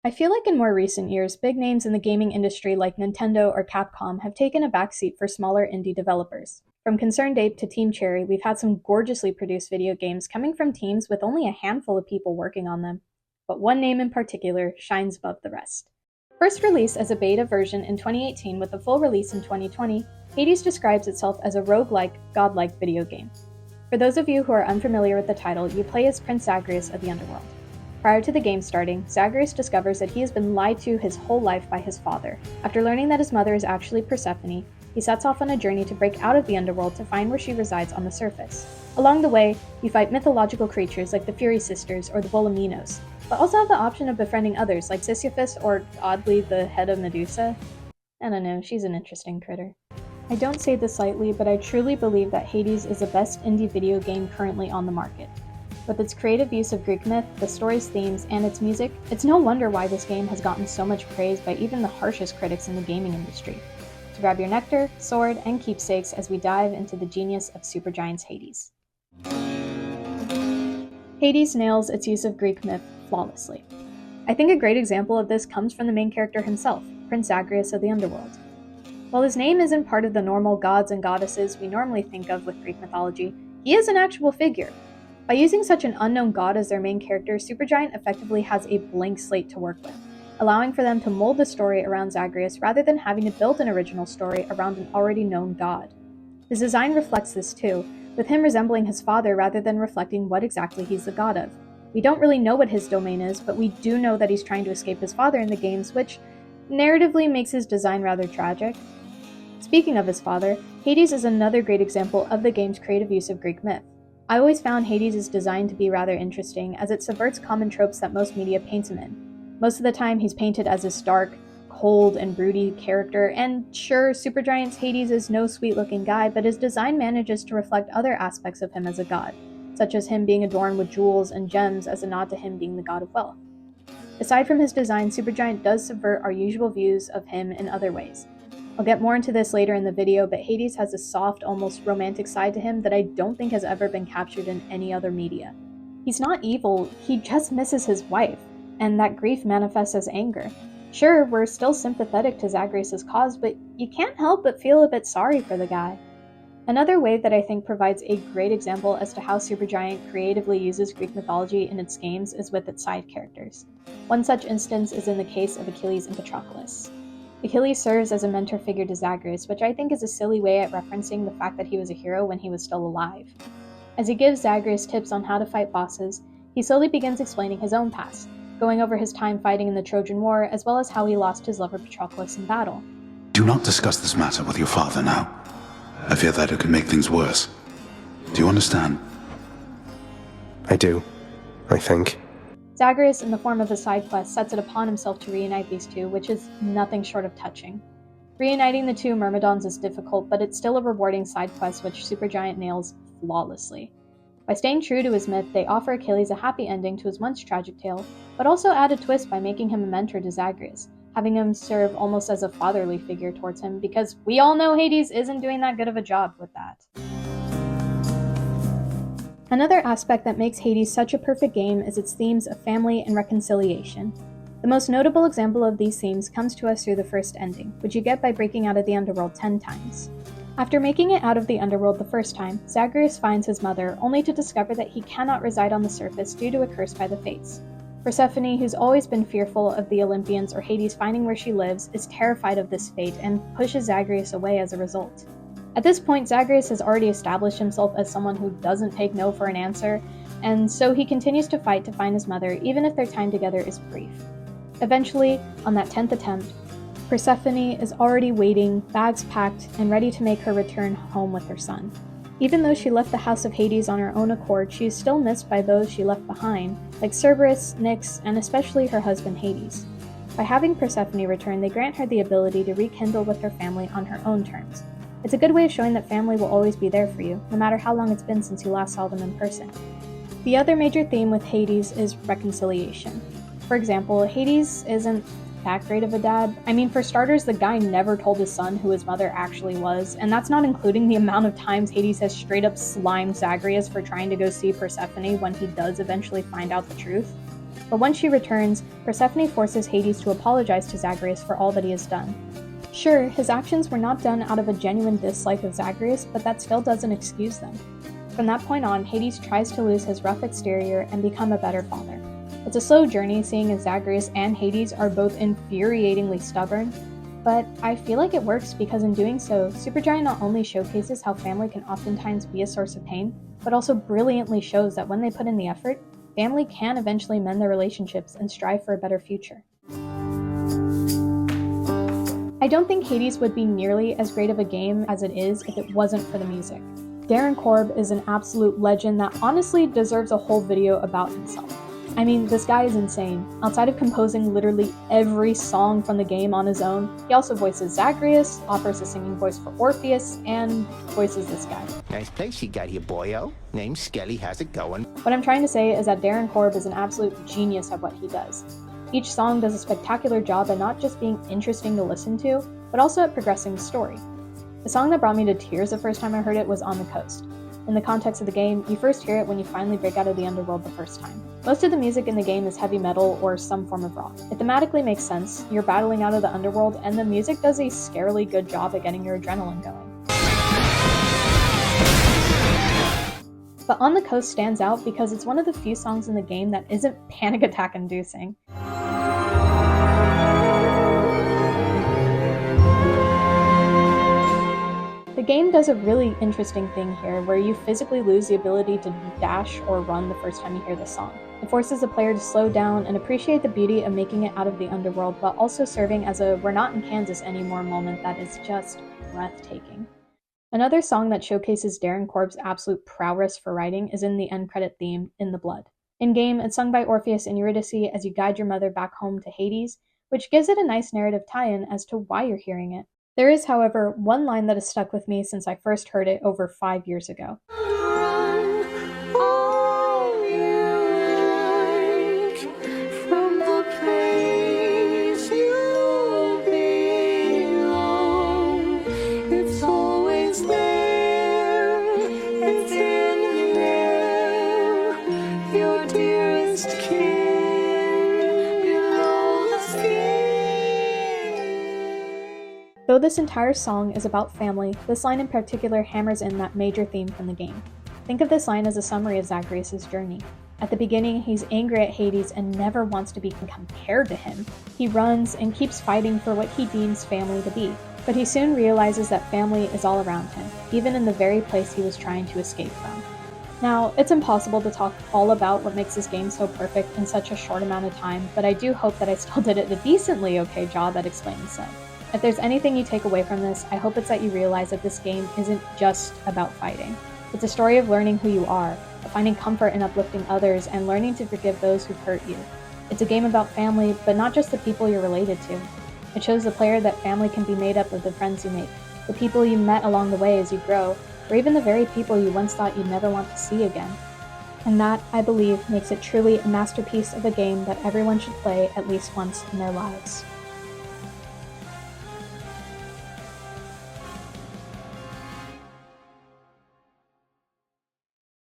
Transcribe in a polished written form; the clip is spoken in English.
I feel like in more recent years, big names in the gaming industry like Nintendo or Capcom have taken a backseat for smaller indie developers. From Concerned Ape to Team Cherry, we've had some gorgeously produced video games coming from teams with only a handful of people working on them. But one name in particular shines above the rest. First released as a beta version in 2018 with a full release in 2020, Hades describes itself as a roguelike, godlike video game. For those of you who are unfamiliar with the title, you play as Prince Zagreus of the Underworld. Prior to the game starting, Zagreus discovers that he has been lied to his whole life by his father. After learning that his mother is actually Persephone, he sets off on a journey to break out of the underworld to find where she resides on the surface. Along the way, you fight mythological creatures like the Fury Sisters or the Voluminoes, but also have the option of befriending others like Sisyphus or, oddly, the head of Medusa. I don't know, she's an interesting critter. I don't say this lightly, but I truly believe that Hades is the best indie video game currently on the market. With its creative use of Greek myth, the story's themes, and its music, it's no wonder why this game has gotten so much praise by even the harshest critics in the gaming industry. So grab your nectar, sword, and keepsakes as we dive into the genius of Supergiants Hades. Hades nails its use of Greek myth flawlessly. I think a great example of this comes from the main character himself, Prince Zagreus of the Underworld. While his name isn't part of the normal gods and goddesses we normally think of with Greek mythology, he is an actual figure. By using such an unknown god as their main character, Supergiant effectively has a blank slate to work with, allowing for them to mold the story around Zagreus rather than having to build an original story around an already known god. His design reflects this too, with him resembling his father rather than reflecting what exactly he's the god of. We don't really know what his domain is, but we do know that he's trying to escape his father in the games, which narratively makes his design rather tragic. Speaking of his father, Hades is another great example of the game's creative use of Greek myth. I always found Hades' design to be rather interesting, as it subverts common tropes that most media paints him in. Most of the time, he's painted as this dark, cold, and broody character, and sure, Supergiant's Hades is no sweet-looking guy, but his design manages to reflect other aspects of him as a god, such as him being adorned with jewels and gems as a nod to him being the god of wealth. Aside from his design, Supergiant does subvert our usual views of him in other ways. I'll get more into this later in the video, but Hades has a soft, almost romantic side to him that I don't think has ever been captured in any other media. He's not evil, he just misses his wife, and that grief manifests as anger. Sure, we're still sympathetic to Zagreus' cause, but you can't help but feel a bit sorry for the guy. Another way that I think provides a great example as to how Supergiant creatively uses Greek mythology in its games is with its side characters. One such instance is in the case of Achilles and Patroclus. Achilles serves as a mentor figure to Zagreus, which I think is a silly way at referencing the fact that he was a hero when he was still alive. As he gives Zagreus tips on how to fight bosses, he slowly begins explaining his own past, going over his time fighting in the Trojan War, as well as how he lost his lover Patroclus in battle. Do not discuss this matter with your father now. I fear that it could make things worse. Do you understand? I do, I think. Zagreus, in the form of a side quest, sets it upon himself to reunite these two, which is nothing short of touching. Reuniting the two Myrmidons is difficult, but it's still a rewarding side quest which Supergiant nails flawlessly. By staying true to his myth, they offer Achilles a happy ending to his once tragic tale, but also add a twist by making him a mentor to Zagreus, having him serve almost as a fatherly figure towards him, because we all know Hades isn't doing that good of a job with that. Another aspect that makes Hades such a perfect game is its themes of family and reconciliation. The most notable example of these themes comes to us through the first ending, which you get by breaking out of the underworld 10 times. After making it out of the underworld the first time, Zagreus finds his mother, only to discover that he cannot reside on the surface due to a curse by the fates. Persephone, who's always been fearful of the Olympians or Hades finding where she lives, is terrified of this fate and pushes Zagreus away as a result. At this point, Zagreus has already established himself as someone who doesn't take no for an answer, and so he continues to fight to find his mother, even if their time together is brief. Eventually, on that 10th attempt, Persephone is already waiting, bags packed, and ready to make her return home with her son. Even though she left the House of Hades on her own accord, she is still missed by those she left behind, like Cerberus, Nyx, and especially her husband Hades. By having Persephone return, they grant her the ability to rekindle with her family on her own terms. It's a good way of showing that family will always be there for you, no matter how long it's been since you last saw them in person. The other major theme with Hades is reconciliation. For example, Hades isn't that great of a dad. I mean, for starters, the guy never told his son who his mother actually was, and that's not including the amount of times Hades has straight up slimed Zagreus for trying to go see Persephone when he does eventually find out the truth. But once she returns, Persephone forces Hades to apologize to Zagreus for all that he has done. Sure, his actions were not done out of a genuine dislike of Zagreus, but that still doesn't excuse them. From that point on, Hades tries to lose his rough exterior and become a better father. It's a slow journey, seeing as Zagreus and Hades are both infuriatingly stubborn, but I feel like it works because in doing so, Supergiant not only showcases how family can oftentimes be a source of pain, but also brilliantly shows that when they put in the effort, family can eventually mend their relationships and strive for a better future. I don't think Hades would be nearly as great of a game as it is if it wasn't for the music. Darren Korb is an absolute legend that honestly deserves a whole video about himself. I mean, this guy is insane. Outside of composing literally every song from the game on his own, he also voices Zagreus, offers a singing voice for Orpheus, and voices this guy. Nice place you got here, boyo. Name's Skelly, how's it going? What I'm trying to say is that Darren Korb is an absolute genius at what he does. Each song does a spectacular job at not just being interesting to listen to, but also at progressing the story. The song that brought me to tears the first time I heard it was On the Coast. In the context of the game, you first hear it when you finally break out of the underworld the first time. Most of the music in the game is heavy metal or some form of rock. It thematically makes sense, you're battling out of the underworld, and the music does a scarily good job at getting your adrenaline going. But On the Coast stands out because it's one of the few songs in the game that isn't panic attack inducing. The game does a really interesting thing here where you physically lose the ability to dash or run the first time you hear the song. It forces the player to slow down and appreciate the beauty of making it out of the underworld, while also serving as a "we're not in Kansas anymore" moment that is just breathtaking. Another song that showcases Darren Korb's absolute prowess for writing is in the end credit theme, In the Blood. In-game, it's sung by Orpheus and Eurydice as you guide your mother back home to Hades, which gives it a nice narrative tie-in as to why you're hearing it. There is, however, one line that has stuck with me since I first heard it over 5 years ago. Though this entire song is about family, this line in particular hammers in that major theme from the game. Think of this line as a summary of Zagreus' journey. At the beginning, he's angry at Hades and never wants to be compared to him. He runs and keeps fighting for what he deems family to be, but he soon realizes that family is all around him, even in the very place he was trying to escape from. Now, it's impossible to talk all about what makes this game so perfect in such a short amount of time, but I do hope that I still did a decently okay job at explaining so. If there's anything you take away from this, I hope it's that you realize that this game isn't just about fighting. It's a story of learning who you are, of finding comfort in uplifting others, and learning to forgive those who've hurt you. It's a game about family, but not just the people you're related to. It shows the player that family can be made up of the friends you make, the people you met along the way as you grow, or even the very people you once thought you'd never want to see again. And that, I believe, makes it truly a masterpiece of a game that everyone should play at least once in their lives.